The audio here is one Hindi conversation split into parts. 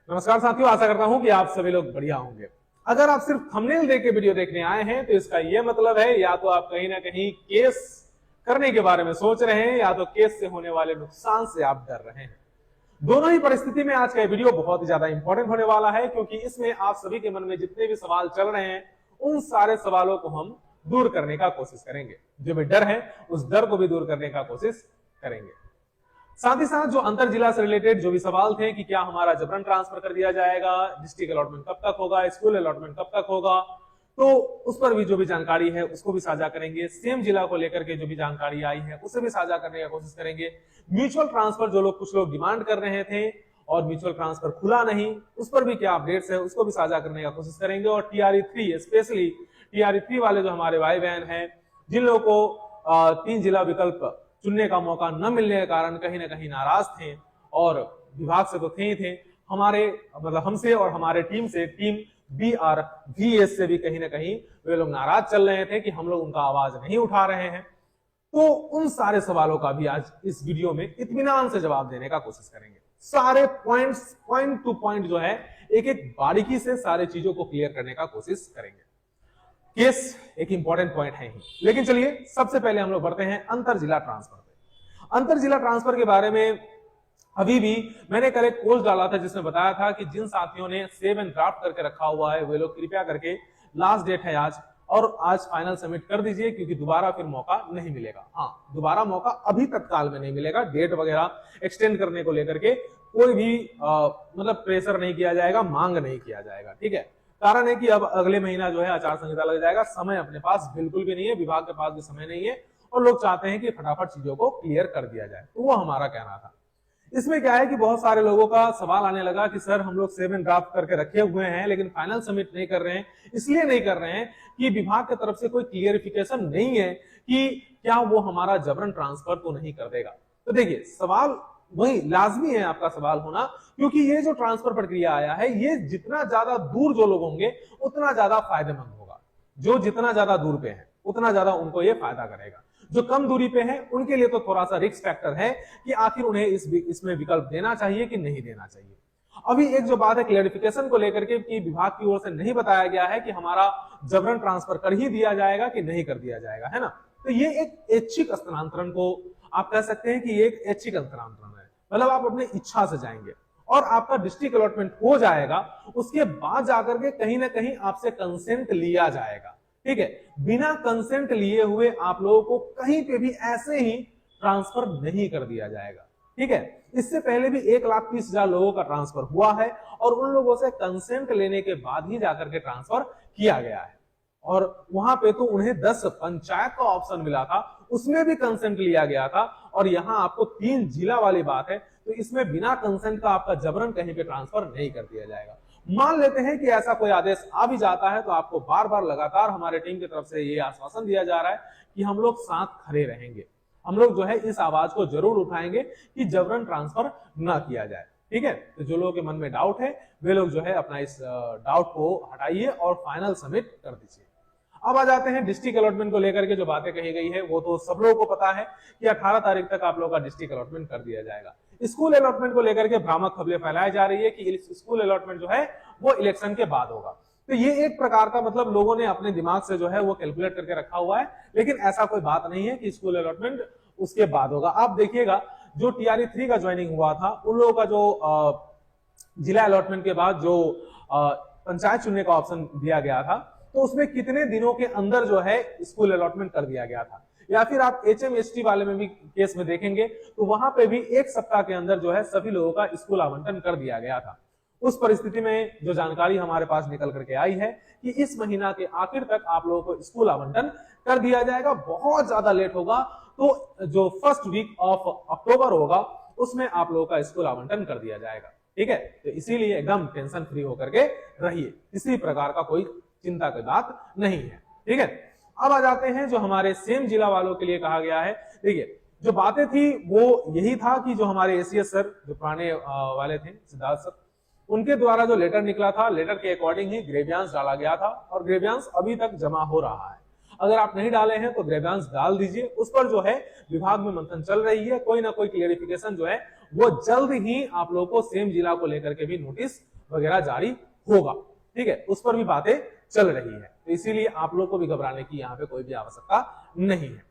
नमस्कार साथियों, आशा करता हूं कि आप सभी लोग बढ़िया होंगे। अगर आप सिर्फ थंबनेल देख के वीडियो देखने आए हैं तो इसका यह मतलब है या तो आप कहीं ना कहीं केस करने के बारे में सोच रहे हैं या तो केस से होने वाले नुकसान से आप डर रहे हैं। दोनों ही परिस्थिति में आज का वीडियो बहुत ही ज्यादा इंपॉर्टेंट होने वाला है, क्योंकि इसमें आप सभी के मन में जितने भी सवाल चल रहे हैं उन सारे सवालों को हम दूर करने का कोशिश करेंगे। जो भी डर है उस डर को भी दूर करने का कोशिश करेंगे। साथ ही साथ जो अंतर जिला से रिलेटेड जो भी सवाल थे कि क्या हमारा जबरन ट्रांसफर कर दिया जाएगा, डिस्ट्रिक्ट अलॉटमेंट कब तक होगा, स्कूल अलॉटमेंट कब तक होगा, तो उस पर भी जो भी जानकारी है उसको भी साझा करेंगे। सेम जिला को लेकर के जो भी जानकारी आई है उसे भी साझा करने का कोशिश करेंगे। म्यूचुअल ट्रांसफर जो लोग कुछ लोग डिमांड कर रहे थे और म्यूचुअल ट्रांसफर खुला नहीं, उस पर भी क्या अपडेट्स है उसको भी साझा करने का कोशिश करेंगे। और TRE3 स्पेशली TRE3 वाले जो हमारे भाई बहन हैं, जिन लोगों को 3 जिला विकल्प चुनने का मौका न मिलने के कारण कहीं ना कहीं नाराज थे, और विभाग से तो थे ही थे, हमारे मतलब हमसे और हमारे टीम से, टीम BRVS से भी कहीं ना कहीं वे लोग नाराज चल रहे थे कि हम लोग उनका आवाज नहीं उठा रहे हैं। तो उन सारे सवालों का भी आज इस वीडियो में इत्मीनान से जवाब देने का कोशिश करेंगे। सारे पॉइंट्स, पॉइंट टू पॉइंट जो है, एक एक बारीकी से सारे चीजों को क्लियर करने का कोशिश करेंगे। केस एक इंपॉर्टेंट पॉइंट है ही, लेकिन चलिए सबसे पहले हम लोग बढ़ते हैं अंतर जिला ट्रांसफर पे। अंतर जिला ट्रांसफर के बारे में अभी भी मैंने कल एक पोस्ट डाला था जिसमें बताया था कि जिन साथियों ने सेव एंड ड्राफ्ट करके रखा हुआ है वे लोग कृपया करके, लास्ट डेट है आज, और आज फाइनल सबमिट कर दीजिए, क्योंकि दोबारा फिर मौका नहीं मिलेगा। हाँ, दोबारा मौका अभी तत्काल में नहीं मिलेगा। डेट वगैरह एक्सटेंड करने को लेकर के कोई भी मतलब प्रेशर नहीं किया जाएगा, मांग नहीं किया जाएगा। ठीक है, कारण है कि अब अगले महीना जो है आचार संहिता लग जाएगा। समय अपने पास बिल्कुल भी नहीं है, विभाग के पास भी समय नहीं है, और लोग चाहते हैं कि फटाफट चीजों को क्लियर कर दिया जाए। तो वो हमारा कहना था। इसमें क्या है कि बहुत सारे लोगों का सवाल आने लगा कि सर हम लोग सेव एंड ड्राफ्ट करके रखे हुए हैं लेकिन फाइनल सबमिट नहीं कर रहे हैं। इसलिए नहीं कर रहे हैं कि विभाग की तरफ से कोई क्लियरिफिकेशन नहीं है कि क्या वो हमारा जबरन ट्रांसफर तो नहीं कर देगा। तो देखिए, सवाल वही लाजमी है आपका सवाल होना, क्योंकि ये जो ट्रांसफर प्रक्रिया आया है ये जितना ज्यादा दूर जो लोग होंगे उतना ज्यादा फायदेमंद होगा। जो जितना ज्यादा दूर पे है उतना ज्यादा उनको ये फायदा करेगा। जो कम दूरी पे है उनके लिए तो थोड़ा सा रिस्क फैक्टर है कि आखिर उन्हें इसमें विकल्प देना चाहिए कि नहीं देना चाहिए। अभी एक जो बात है क्लैरिफिकेशन को लेकर के कि विभाग की ओर से नहीं बताया गया है कि हमारा जबरन ट्रांसफर कर ही दिया जाएगा कि नहीं कर दिया जाएगा, है ना। तो ये एक ऐच्छिक स्थानांतरण को आप कह सकते हैं कि ये एक ऐच्छिक स्थानांतरण है, मतलब आप अपनी इच्छा से जाएंगे और आपका डिस्ट्रिक्ट अलॉटमेंट हो जाएगा। उसके बाद जाकर के कहीं ना कहीं आपसे कंसेंट लिया जाएगा। ठीक है, बिना कंसेंट लिए हुए आप लोगों को कहीं पे भी ऐसे ही ट्रांसफर नहीं कर दिया जाएगा। ठीक है, इससे पहले भी 1,30,000 लोगों का ट्रांसफर हुआ है और उन लोगों से कंसेंट लेने के बाद ही जाकर के ट्रांसफर किया गया है। और वहां पे तो उन्हें 10 पंचायत का ऑप्शन मिला था, उसमें भी कंसेंट लिया गया था। और यहां आपको 3 जिला वाली बात है, तो इसमें बिना कंसेंट का आपका जबरन कहीं पे ट्रांसफर नहीं कर दिया जाएगा। मान लेते हैं कि ऐसा कोई आदेश आ भी जाता है, तो आपको बार बार लगातार हमारे टीम की तरफ से ये आश्वासन दिया जा रहा है कि हम लोग साथ खड़े रहेंगे। हम लोग जो है इस आवाज को जरूर उठाएंगे कि जबरन ट्रांसफर ना किया जाए। ठीक है, तो जो लोगों के मन में डाउट है वे लोग जो है अपना इस डाउट को हटाइए और फाइनल सबमिट कर दीजिए। अब आ जाते हैं डिस्ट्रिक्ट अलॉटमेंट को लेकर के जो बातें कही गई है, वो तो सब लोगों को पता है कि 18 तारीख तक आप लोगों का डिस्ट्रिक्ट अलॉटमेंट कर दिया जाएगा। स्कूल अलॉटमेंट को लेकर के भ्रामक खबरें फैलाई जा रही है कि स्कूल अलॉटमेंट जो है वो इलेक्शन के बाद होगा। तो ये एक प्रकार का मतलब लोगों ने अपने दिमाग से जो है वो कैलकुलेट करके रखा हुआ है, लेकिन ऐसा कोई बात नहीं है कि स्कूल अलॉटमेंट उसके बाद होगा। आप देखिएगा जो TRE3 का ज्वाइनिंग हुआ था, उन लोगों का जो जिला अलॉटमेंट के बाद जो पंचायत चुनने का ऑप्शन दिया गया था, तो उसमें कितने दिनों के अंदर जो है स्कूल अलॉटमेंट कर दिया गया था। या फिर आप HMST वाले में भी केस में देखेंगे तो वहां पे भी 1 सप्ताह के अंदर जो है सभी लोगों का स्कूल आवंटन कर दिया गया था। उस परिस्थिति में जो जानकारी हमारे पास निकल करके आई है कि इस महीना के आखिर तक आप लोगों को स्कूल आवंटन कर दिया जाएगा। बहुत ज्यादा लेट होगा तो जो फर्स्ट वीक ऑफ अक्टूबर होगा उसमें आप लोगों का स्कूल आवंटन कर दिया जाएगा। ठीक है, तो इसीलिए एकदम टेंशन फ्री होकर के रहिए, किसी प्रकार का कोई चिंता की बात नहीं है। ठीक है, अब आ जाते हैं जो हमारे सेम जिला वालों के लिए कहा गया है। देखिए, जो बातें थी वो यही था कि जो हमारे ACS सर जो पुराने वाले थे, सिद्धार्थ सर, उनके द्वारा जो लेटर निकला था, लेटर के अकॉर्डिंग ही ग्रेवियांस डाला गया था और ग्रेवियांस अभी तक जमा हो रहा है। अगर आप नहीं डाले हैं तो ग्रेवियांस डाल दीजिए। उस पर जो है विभाग में मंथन चल रही है, कोई ना कोई क्लियरिफिकेशन जो है वो जल्द ही आप लोगों को सेम जिला को लेकर के भी नोटिस वगैरह जारी होगा, ठीक है, उस पर भी बातें चल रही है। तो इसीलिए आप लोग को भी घबराने की यहाँ पे कोई भी आवश्यकता नहीं है।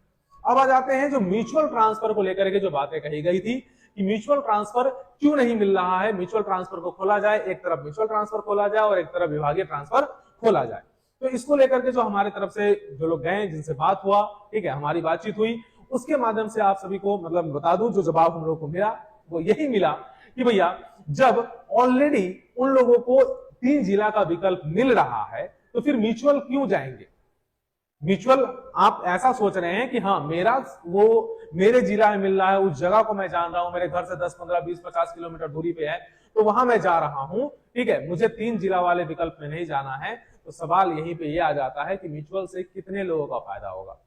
अब आ जाते हैं जो म्यूचुअल ट्रांसफर को लेकर के जो बातें कही गई थी कि म्यूचुअल ट्रांसफर क्यों नहीं मिल रहा है, म्यूचुअल ट्रांसफर को खोला जाए, एक तरफ म्यूचुअल ट्रांसफर खोला जाए और एक तरफ विभागीय ट्रांसफर खोला जाए। तो इसको लेकर के जो हमारे तरफ से जो लोग गए, जिनसे बात हुआ, ठीक है, हमारी बातचीत हुई, उसके माध्यम से आप सभी को मतलब बता दूं, जो जवाब हम लोग को मिला वो यही मिला कि भैया जब ऑलरेडी उन लोगों को 3 जिला का विकल्प मिल रहा है तो फिर म्यूचुअल क्यों जाएंगे। म्यूचुअल आप ऐसा सोच रहे हैं कि हाँ मेरे जिला में मिल रहा है, उस जगह को मैं जान रहा हूं, मेरे घर से 10, 15, 20, 50 किलोमीटर दूरी पे है, तो वहां मैं जा रहा हूं, ठीक है, मुझे 3 जिला वाले विकल्प में नहीं जाना है। तो सवाल यहीं पे ये आ जाता है कि म्यूचुअल से कितने लोगों का फायदा होगा।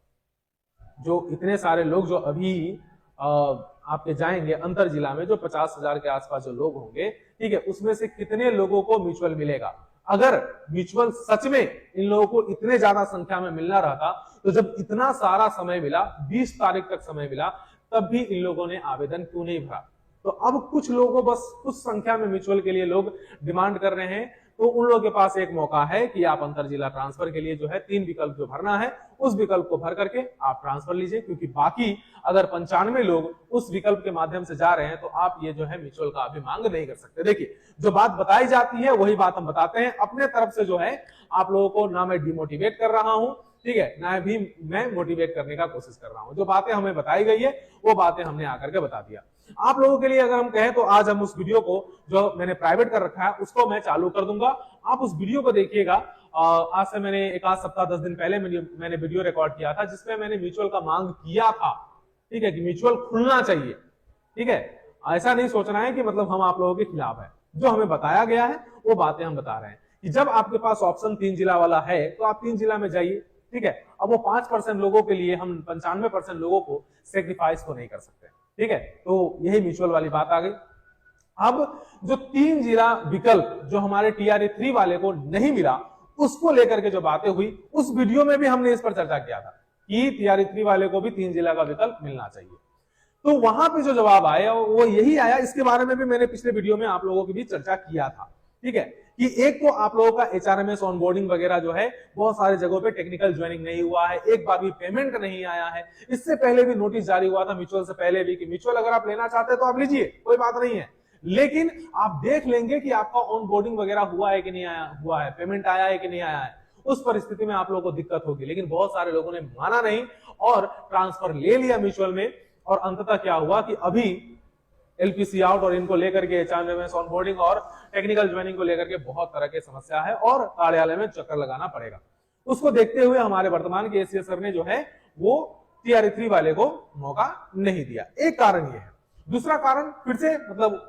जो इतने सारे लोग जो अभी आपके जाएंगे अंतर जिला में, जो 50,000 के आसपास जो लोग होंगे, ठीक है, उसमें से कितने लोगों को म्यूचुअल मिलेगा। अगर म्यूचुअल सच में इन लोगों को इतने ज्यादा संख्या में मिलना रहता तो जब इतना सारा समय मिला, 20 तारीख तक समय मिला, तब भी इन लोगों ने आवेदन क्यों नहीं भरा। तो अब कुछ लोगों, बस कुछ संख्या में म्यूचुअल के लिए लोग डिमांड कर रहे हैं, तो उन लोगों के पास एक मौका है कि आप अंतर जिला ट्रांसफर के लिए जो है 3 विकल्प जो भरना है, उस विकल्प को भर करके आप ट्रांसफर लीजिए, क्योंकि बाकी अगर 95 लोग उस विकल्प के माध्यम से जा रहे हैं तो आप ये जो है म्यूचुअल का अभी मांग नहीं कर सकते। देखिए, जो बात बताई जाती है वही बात हम बताते हैं। अपने तरफ से जो है आप लोगों को ना मैं डिमोटिवेट कर रहा हूं, ठीक है, ना भी मैं मोटिवेट करने का कोशिश कर रहा हूं। जो बातें हमें बताई गई है वो बातें हमने आकर के बता दिया। आप लोगों के लिए अगर हम कहें तो आज हम उस वीडियो को जो मैंने प्राइवेट कर रखा है उसको मैं चालू कर दूंगा, आप उस वीडियो को देखिएगा। आज से मैंने एक आध सप्ताह 10 दिन पहले मैंने वीडियो रिकॉर्ड किया था जिसमें मैंने म्यूचुअल का मांग किया था, ठीक है, कि म्यूचुअल खुलना चाहिए, ठीक है। ऐसा नहीं सोचना है कि मतलब हम आप लोगों के खिलाफ है। जो हमें बताया गया है वो बातें हम बता रहे हैं कि जब आपके पास ऑप्शन 3 जिला वाला है तो आप 3 जिला में जाइए, ठीक है। अब वो 5% लोगों के लिए हम 95% लोगों को सेक्रीफाइस तो नहीं कर सकते, ठीक है। तो यही म्यूचुअल वाली बात आ गई। अब जो 3 जिला विकल्प जो हमारे TRE 3 वाले को नहीं मिला, उसको लेकर के जो बातें हुई, उस वीडियो में भी हमने इस पर चर्चा किया था कि TRE 3 वाले को भी 3 जिला का विकल्प मिलना चाहिए। तो वहां पे जो जवाब आया वो यही आया। इसके बारे में भी मैंने पिछले वीडियो में आप लोगों की भी चर्चा किया था, ठीक है, कि एक तो आप लोगों का HRMS ऑनबोर्डिंग वगैरह जो है बहुत सारे जगहों पे टेक्निकल ज्वाइनिंग नहीं हुआ है, एक बार भी पेमेंट नहीं आया है। इससे पहले भी नोटिस जारी हुआ था म्यूचुअल से पहले भी कि म्यूचुअल अगर आप लेना चाहते हैं तो आप लीजिए, कोई बात नहीं है, लेकिन आप देख लेंगे कि आपका ऑनबोर्डिंग वगैरह हुआ है कि नहीं आया हुआ है, पेमेंट आया है कि नहीं आया है। उस परिस्थिति में आप लोगों को दिक्कत होगी। लेकिन बहुत सारे लोगों ने माना नहीं और ट्रांसफर ले लिया म्यूचुअल में, और अंततः क्या हुआ कि अभी LPC आउट और इनको लेकर के HRMS ऑनबोर्डिंग और टेक्निकल ज्वाइनिंग को लेकर के बहुत तरह की समस्या है और कार्यालय में चक्कर लगाना पड़ेगा। उसको देखते हुए हमारे वर्तमान के ACS सर ने जो है वो TRE 3 वाले को मौका नहीं दिया। एक कारण ये है। दूसरा कारण फिर से मतलब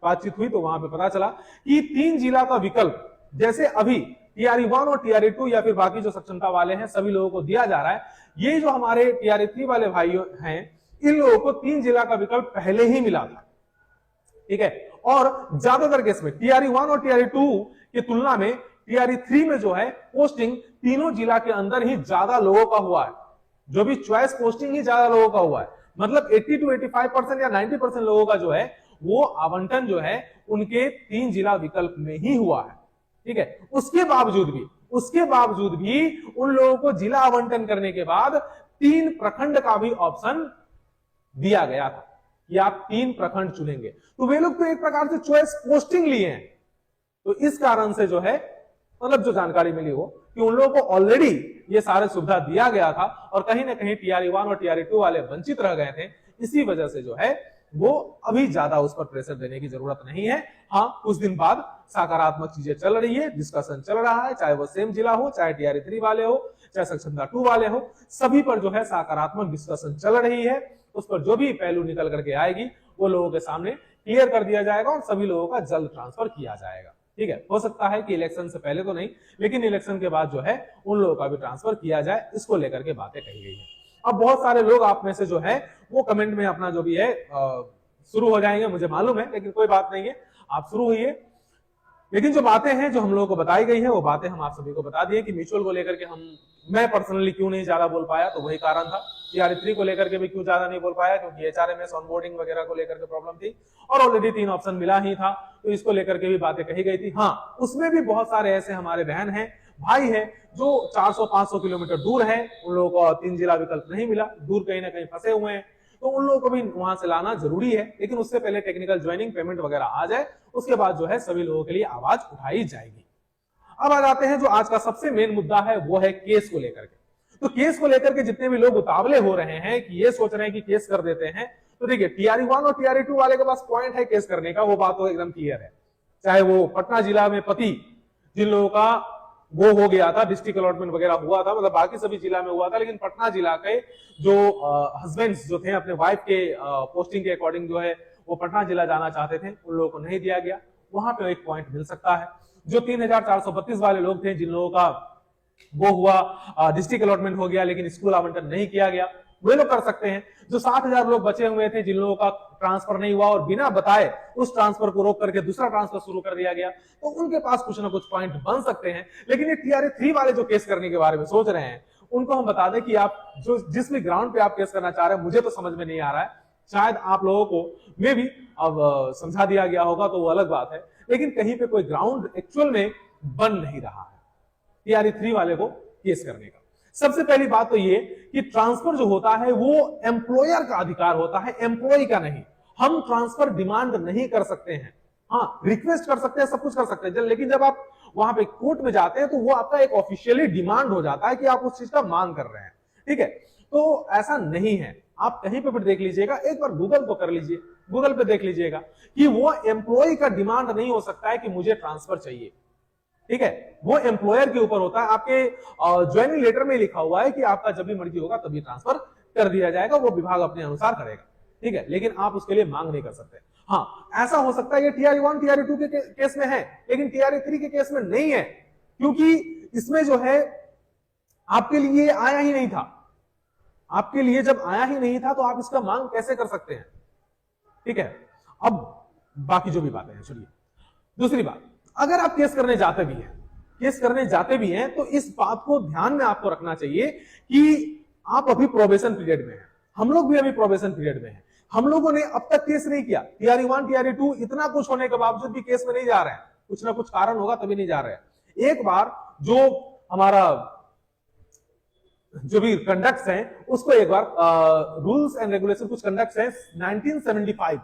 बातचीत हुई तो वहां पे पता चला कि 3 जिला का विकल्प जैसे अभी TRE 1 और TRE 2 या फिर बाकी जो सक्षमता वाले हैं सभी लोगों को दिया जा रहा है, ये जो हमारे TRE 3 वाले भाई हैं, इन लोगों को 3 जिला का विकल्प पहले ही मिला था, ठीक है। और ज्यादातर केस में TRE 1 और TRE 2 की तुलना में TRE 3 में जो है पोस्टिंग तीनों जिला के अंदर ही ज्यादा लोगों का हुआ है। जो भी चॉइस पोस्टिंग ही ज्यादा लोगों का हुआ है, मतलब 80 to 85% या 90% लोगों का जो है वो आवंटन जो है उनके 3 जिला विकल्प में ही हुआ है, ठीक है। उसके बावजूद भी उन लोगों को जिला आवंटन करने के बाद 3 प्रखंड का भी ऑप्शन दिया गया था कि आप 3 प्रखंड चुनेंगे। तो वे लोग तो एक प्रकार से चॉइस पोस्टिंग लिए हैं। तो इस कारण से जो है मतलब जो जानकारी मिली हो कि उन लोगों को ऑलरेडी ये सारे सुविधा दिया गया था और कहीं ना कहीं TRE 1 और TRE 2 वाले वंचित रह गए थे। इसी वजह से जो है वो अभी ज्यादा उस पर प्रेशर देने की जरूरत नहीं है। हाँ, कुछ दिन बाद सकारात्मक चीजें चल रही है, डिस्कशन चल रहा है, चाहे वो सेम जिला हो, चाहे TRE 3 वाले हो, चाहे सक्षमता 2 वाले हो, सभी पर जो है सकारात्मक डिस्कशन चल रही है। उस पर जो भी पहलू निकल करके आएगी वो लोगों के सामने क्लियर कर दिया जाएगा और सभी लोगों का जल्द ट्रांसफर किया जाएगा, ठीक है। हो सकता है कि इलेक्शन से पहले तो नहीं, लेकिन इलेक्शन के बाद जो है उन लोगों का भी ट्रांसफर किया जाए, इसको लेकर के बातें कही गई है। अब बहुत सारे लोग आप में से जो है वो कमेंट में अपना जो भी है शुरू हो जाएंगे, मुझे मालूम है, लेकिन कोई बात नहीं है, आप शुरू हुई है। लेकिन जो बातें हैं जो हम लोगों को बताई गई है वो बातें हम आप सभी को बता दिए कि म्यूचुअल को लेकर के मैं पर्सनली क्यों नहीं ज्यादा बोल पाया, तो वही कारण था। TRE3 को लेकर के भी क्यों ज्यादा नहीं बोल पाया, क्योंकि HRMS ऑनबोर्डिंग वगैरह को लेकर के प्रॉब्लम थी और ऑलरेडी 3 ऑप्शन मिला ही था, तो इसको लेकर के भी बातें कही गई थी। हाँ, उसमें भी बहुत सारे ऐसे हमारे बहन हैं, भाई है, जो 400-500 किलोमीटर दूर है, उन लोगों को 3 जिला विकल्प नहीं मिला, दूर कहीं ना कहीं फंसे हुए हैं, तो उन लोगों को भी वहां से लाना जरूरी है। लेकिन उससे पहले टेक्निकल ज्वाइनिंग पेमेंट वगैरह आ जाए, उसके बाद जो है सभी लोगों के लिए आवाज उठाई जाएगी। अब आ जाते हैं जो आज का सबसे मेन मुद्दा है, वो है केस को लेकर के। तो केस को लेकर के जितने भी लोग उतावले हो रहे हैं कि ये सोच रहे हैं कि केस कर देते हैं, तो देखिए TRE1 और TRE2 वाले के पास पॉइंट है केस करने का, वो बात तो एकदम क्लियर है। चाहे वो पटना जिला में पति जिन लोगों का वो हो गया था, डिस्ट्रिक्ट अलॉटमेंट वगैरह हुआ था, मतलब बाकी सभी जिला में हुआ था, लेकिन पटना जिला के जो हस्बैंड्स जो थे अपने वाइफ के पोस्टिंग के अकॉर्डिंग जो है वो पटना जिला जाना चाहते थे, उन लोगों को नहीं दिया गया। वहां पे एक पॉइंट मिल सकता है। जो 3432 वाले लोग थे, जिन लोगों का वो हुआ डिस्ट्रिक्ट अलॉटमेंट हो गया लेकिन स्कूल आवंटन नहीं किया गया, वे लोग कर सकते हैं। जो 60,000 लोग बचे हुए थे, जिन लोगों का ट्रांसफर नहीं हुआ और बिना बताए उस ट्रांसफर को रोक करके दूसरा ट्रांसफर शुरू कर दिया गया, तो उनके पास कुछ ना कुछ पॉइंट बन सकते हैं। लेकिन ये TRE3 वाले जो केस करने के बारे में सोच रहे हैं, उनको हम बता दें कि आप जो जिस भी ग्राउंड पे आप केस करना चाह रहे हैं, मुझे तो समझ में नहीं आ रहा है, शायद आप लोगों को मे भी अब समझा दिया गया होगा तो वो अलग बात है, लेकिन कहीं पे कोई ग्राउंड एक्चुअल में बन नहीं रहा है TRE3 वाले को केस करने का। सबसे पहली बात तो ये कि ट्रांसफर जो होता है वो एम्प्लॉयर का अधिकार होता है, एम्प्लॉय का नहीं। हम ट्रांसफर डिमांड नहीं कर सकते हैं, हाँ रिक्वेस्ट कर सकते हैं, सब कुछ कर सकते हैं, लेकिन जब आप वहां पे कोर्ट में जाते हैं तो वो आपका एक ऑफिशियली डिमांड हो जाता है कि आप उस चीज का मांग कर रहे हैं, ठीक है। तो ऐसा नहीं है, आप कहीं पे भी देख लीजिएगा, एक बार गूगल तो कर लीजिए, गूगल पे देख लीजिएगा कि वो एम्प्लॉय का डिमांड नहीं हो सकता है कि मुझे ट्रांसफर चाहिए, ठीक है। वो एम्प्लॉयर के ऊपर होता है। आपके ज्वाइनिंग लेटर में लिखा हुआ है कि आपका जब भी मर्जी होगा तभी ट्रांसफर कर दिया जाएगा, वो विभाग अपने अनुसार करेगा, ठीक है, लेकिन आप उसके लिए मांग नहीं कर सकते। हाँ, ऐसा हो सकता है ये TRE1 TRE2 के केस में है, लेकिन TRE3 के केस में नहीं है, क्योंकि इसमें जो है आपके लिए आया ही नहीं था। आपके लिए जब आया ही नहीं था तो आप इसका मांग कैसे कर सकते हैं, ठीक है। अब बाकी जो भी बातें हैं सुनिए। दूसरी बात, अगर आप केस करने जाते भी हैं तो इस बात को ध्यान में आपको रखना चाहिए कि आप अभी प्रोबेशन पीरियड में हैं, हम लोग भी अभी प्रोबेशन पीरियड में हैं। हम लोगों ने अब तक केस नहीं किया, TRE1 TRE2 इतना कुछ होने के बावजूद भी केस में नहीं जा रहे हैं, कुछ ना कुछ कारण होगा तभी नहीं जा रहे हैं। एक बार जो हमारा जो भी कंडक्ट्स हैं उसको एक बार रूल्स एंड रेगुलेशन कुछ कंडक्ट्स हैं 1975,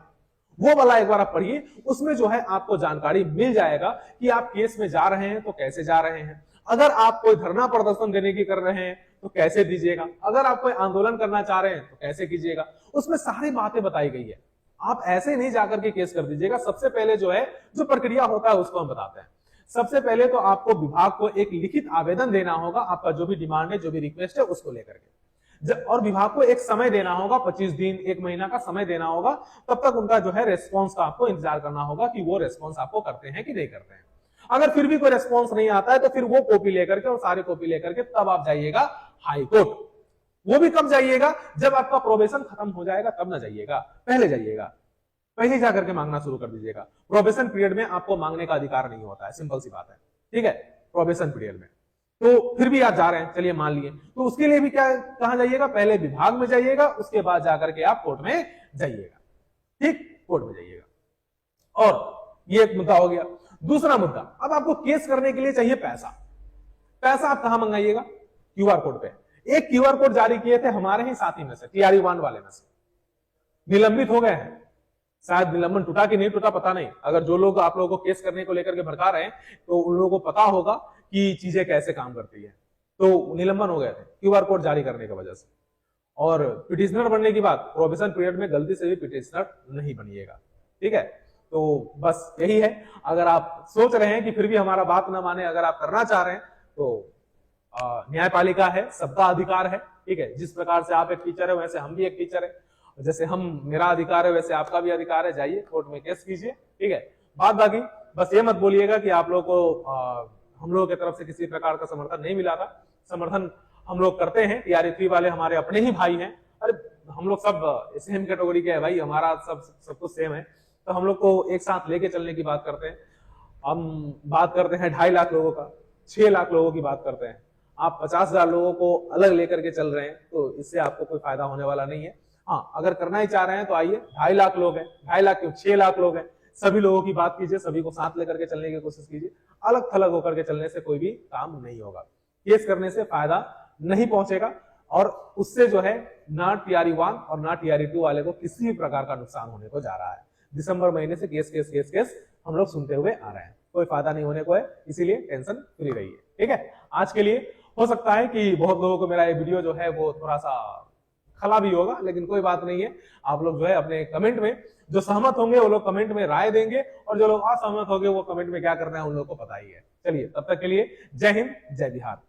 वो वाला एक बार आप पढ़िए, उसमें जो है आपको जानकारी मिल जाएगा कि आप केस में जा रहे हैं तो कैसे जा रहे हैं। अगर आप कोई धरना प्रदर्शन देने की कर रहे हैं तो कैसे दीजिएगा, अगर आप कोई आंदोलन करना चाह रहे हैं तो कैसे कीजिएगा, उसमें सारी बातें बताई गई है। आप ऐसे नहीं जाकर के केस कर दीजिएगा। सबसे पहले जो है जो प्रक्रिया होता है उसको हम बताते हैं। सबसे पहले तो आपको विभाग को एक लिखित आवेदन देना होगा, आपका जो भी डिमांड है, जो भी रिक्वेस्ट है उसको लेकर के, और विभाग को एक समय देना होगा, 25 दिन 1 महीना का समय देना होगा। तब तक उनका जो है रेस्पॉन्स का आपको इंतजार करना होगा कि वो रेस्पॉन्स आपको करते हैं कि नहीं करते हैं। अगर फिर भी कोई रेस्पॉन्स नहीं आता है तो फिर वो कॉपी लेकर के और सारी कॉपी लेकर के तब आप जाइएगा हाई कोर्ट। वो भी कब जाइएगा, जब आपका प्रोबेशन खत्म हो जाएगा तब ना जाइएगा, पहले जाइएगा, पहले जाकर के मांगना शुरू कर दीजिएगा। प्रोबेशन पीरियड में आपको मांगने का अधिकार नहीं होता है, सिंपल सी बात है, ठीक है। प्रोबेशन पीरियड में तो फिर भी आप जा रहे हैं, चलिए मान लिए, तो उसके लिए भी क्या कहां जाइएगा, पहले विभाग में जाइएगा, उसके बाद जाकर के आप कोर्ट में जाइएगा, ठीक, कोर्ट में जाइएगा। और ये एक मुद्दा हो गया। दूसरा मुद्दा, अब आपको केस करने के लिए चाहिए पैसा। पैसा आप कहां मंगाइएगा, क्यूआर कोड पे। एक क्यूआर कोड जारी किए थे हमारे ही साथी में से, TRE1 वाले में से, निलंबित हो गए हैं। शायद निलंबन टूटा कि नहीं टूटा पता नहीं, अगर जो लोग आप लोगों को केस करने को लेकर के भड़का रहे हैं तो उन लोगों को पता होगा कि चीजें कैसे काम करती है। तो निलंबन हो गए थे क्यूआर कोड जारी करने की वजह से। और पिटिशनर बनने की बात, प्रोबेशन पीरियड में गलती से भी पिटिशनर नहीं बनिएगा, ठीक है। तो बस यही है। अगर आप सोच रहे हैं कि फिर भी हमारा बात ना माने, अगर आप करना चाह रहे हैं तो न्यायपालिका है, सबका अधिकार है, ठीक है। जिस प्रकार से आप एक टीचर है वैसे हम भी एक टीचर है, जैसे मेरा अधिकार है वैसे आपका भी अधिकार है, जाइए कोर्ट में केस कीजिए, ठीक है। बात बाकी बस ये मत बोलिएगा कि आप लोग को हम लोगों की तरफ से किसी प्रकार का समर्थन नहीं मिला था। समर्थन हम लोग करते हैं, TRE3 वाले हमारे अपने ही भाई हैं, अरे हम लोग सब सेम कैटेगरी के हैं भाई, हमारा सब कुछ सेम है, तो हम लोग को एक साथ लेके चलने की बात करते हैं। हम बात करते हैं 2.5 लाख लोगों का, 6 लाख लोगों की बात करते हैं, आप 50,000 लोगों को अलग लेकर के चल रहे हैं, तो इससे आपको कोई फायदा होने वाला नहीं है। हाँ, अगर करना ही चाह रहे हैं तो आइए, 2.5 लाख लोग हैं, 2.5 लाख क्यों, 6 लाख लोग हैं, सभी लोगों की बात कीजिए, सभी को साथ लेकर के चलने की कोशिश कीजिए। अलग थलग होकर के चलने से कोई भी काम नहीं होगा, केस करने से फायदा नहीं पहुंचेगा, और उससे जो है ना TRE1 और ना TRE2 वाले को किसी भी प्रकार का नुकसान होने को जा रहा है। दिसंबर महीने से केस केस केस केस हम लोग सुनते हुए आ रहे हैं, कोई फायदा नहीं होने को है, इसीलिए टेंशन फ्री रहिए। ठीक है, आज के लिए हो सकता है कि बहुत लोगों को मेरा ये वीडियो जो है वो थोड़ा सा खला भी होगा, लेकिन कोई बात नहीं है। आप लोग जो है अपने कमेंट में, जो सहमत होंगे वो लोग कमेंट में राय देंगे, और जो लोग असहमत होंगे वो कमेंट में क्या करना है उन लोगों को पता ही है। चलिए, तब तक के लिए जय हिंद, जय बिहार।